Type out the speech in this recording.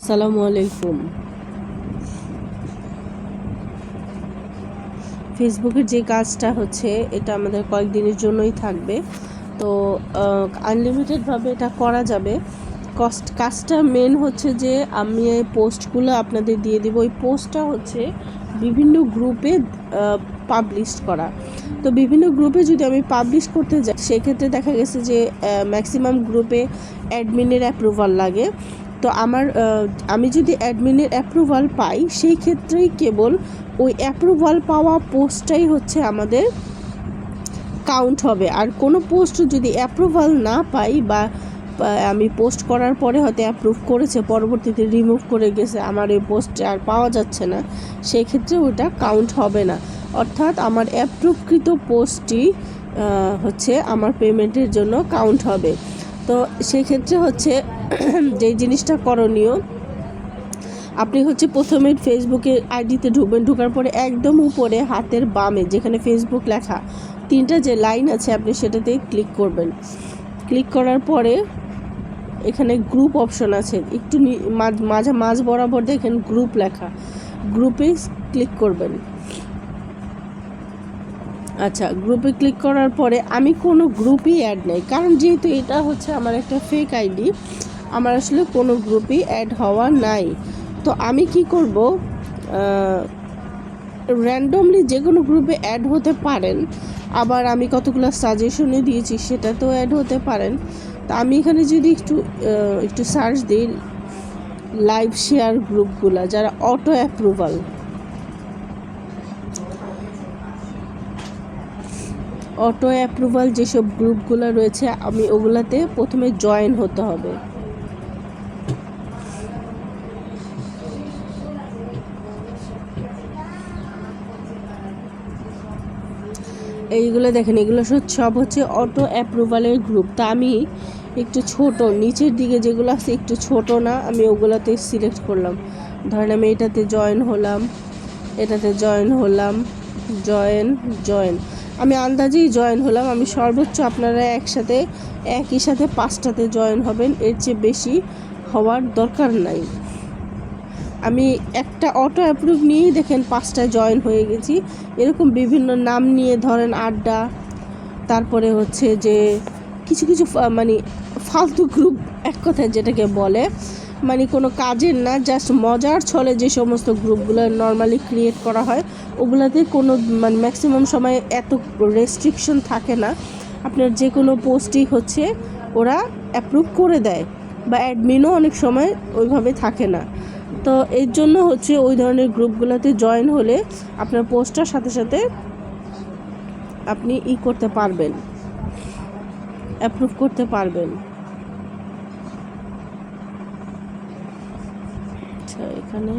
আসসালামু আলাইকুম। ফেসবুকের যে কাজটা হচ্ছে এটা আমাদের কয়েকদিনের জন্যই থাকবে, তো আনলিমিটেডভাবে এটা করা যাবে। কাজটা মেন হচ্ছে যে আমি এই পোস্টগুলো আপনাদের দিয়ে দিব। ওই পোস্টটা হচ্ছে বিভিন্ন গ্রুপে পাবলিশ করা। তো বিভিন্ন গ্রুপে যদি আমি পাবলিশ করতে যাই সেক্ষেত্রে দেখা গেছে যে ম্যাক্সিমাম গ্রুপে অ্যাডমিনের অ্যাপ্রুভাল লাগে। তো আমি যদি অ্যাডমিনের অ্যাপ্রুভাল পাই সেই ক্ষেত্রেই কেবল ওই অ্যাপ্রুভাল পাওয়া পোস্টটাই হচ্ছে আমাদের কাউন্ট হবে। আর কোনো পোস্ট যদি অ্যাপ্রুভাল না পাই বা আমি পোস্ট করার পরে হয়তো অ্যাপ্রুভ করেছে, পরবর্তীতে রিমুভ করে গেছে, আমার ওই পোস্টে আর পাওয়া যাচ্ছে না, সেই ক্ষেত্রে ওটা কাউন্ট হবে না। অর্থাৎ আমার অ্যাপ্রুভকৃত পোস্টটি হচ্ছে আমার পেমেন্টের জন্য কাউন্ট হবে। তো সেই ক্ষেত্রে হচ্ছে যেই জিনিসটা করণীয়, আপনি হচ্ছে প্রথমে ফেসবুকে আইডিতে ঢুকবেন। ঢোকার পরে একদম উপরে হাতের বামে যেখানে ফেসবুক লেখা 3টা যে লাইন আছে আপনি সেটাতে ক্লিক করবেন। ক্লিক করার পরে এখানে গ্রুপ অপশন আছে, একটু মাঝ বরাবর দেখেন গ্রুপ লেখা, গ্রুপে ক্লিক করবেন। আচ্ছা, গ্রুপে ক্লিক করার পরে আমি কোনো গ্রুপই অ্যাড নেই, কারণ যেহেতু এটা হচ্ছে আমার একটা ফেক আইডি, আমার আসলে কোনো গ্রুপই অ্যাড হওয়া নাই। তো আমি কি করব, র্যান্ডমলি যে কোনো গ্রুপে অ্যাড হতে পারেন, আবার আমি কতগুলো সাজেশনে দিয়েছি সেটাতেও অ্যাড হতে পারেন। তা আমি এখানে যদি একটু সার্চ দিই লাইভ শেয়ার গ্রুপগুলো যারা অটো অ্যাপ্রুভাল যেসব গ্রুপগুলো রয়েছে আমি ওগুলাতে প্রথমে জয়েন হতে হবে। এইগুলো দেখেন, এগুলো সব হচ্ছে অটো অ্যাপ্রুভালের গ্রুপ। তা আমি একটু ছোট নিচের দিকে যেগুলো আছে একটু ছোট না, আমি ওগুলোতে সিলেক্ট করলাম। ধরেন আমি এটাতে জয়েন হলাম, এটাতে জয়েন হলাম, জয়েন আমি আন্দাজেই জয়েন হলাম। আমি সর্বোচ্চ আপনারা একই সাথে 5টাতে জয়েন হবেন, এর চেয়ে বেশি হওয়ার দরকার নাই। আমি একটা অটো অ্যাপ্রুভ নিয়েই দেখেন 5টায় জয়েন হয়ে গেছি। এরকম বিভিন্ন নাম নিয়ে ধরেন আড্ডা, তারপরে হচ্ছে যে কিছু মানে ফালতু গ্রুপ, এক কথায় যেটাকে বলে মানে কোনো কাজের না, জাস্ট মজার ছলে যে সমস্ত গ্রুপগুলো নর্মালি ক্রিয়েট করা হয় ওগুলাতে কোনো মানে ম্যাক্সিমাম সময় এত রেস্ট্রিকশন থাকে না। আপনার যে কোনো পোস্টই হচ্ছে ওরা অ্যাপ্রুভ করে দেয়, বা অ্যাডমিনও অনেক সময় ওইভাবে থাকে না। তো এর জন্য হচ্ছে ওই ধরনের গ্রুপগুলোতে জয়েন হলে আপনার পোস্টটার সাথে সাথে আপনি করতে পারবেন, অ্যাপ্রুভ করতে পারবেন। আচ্ছা, এখানে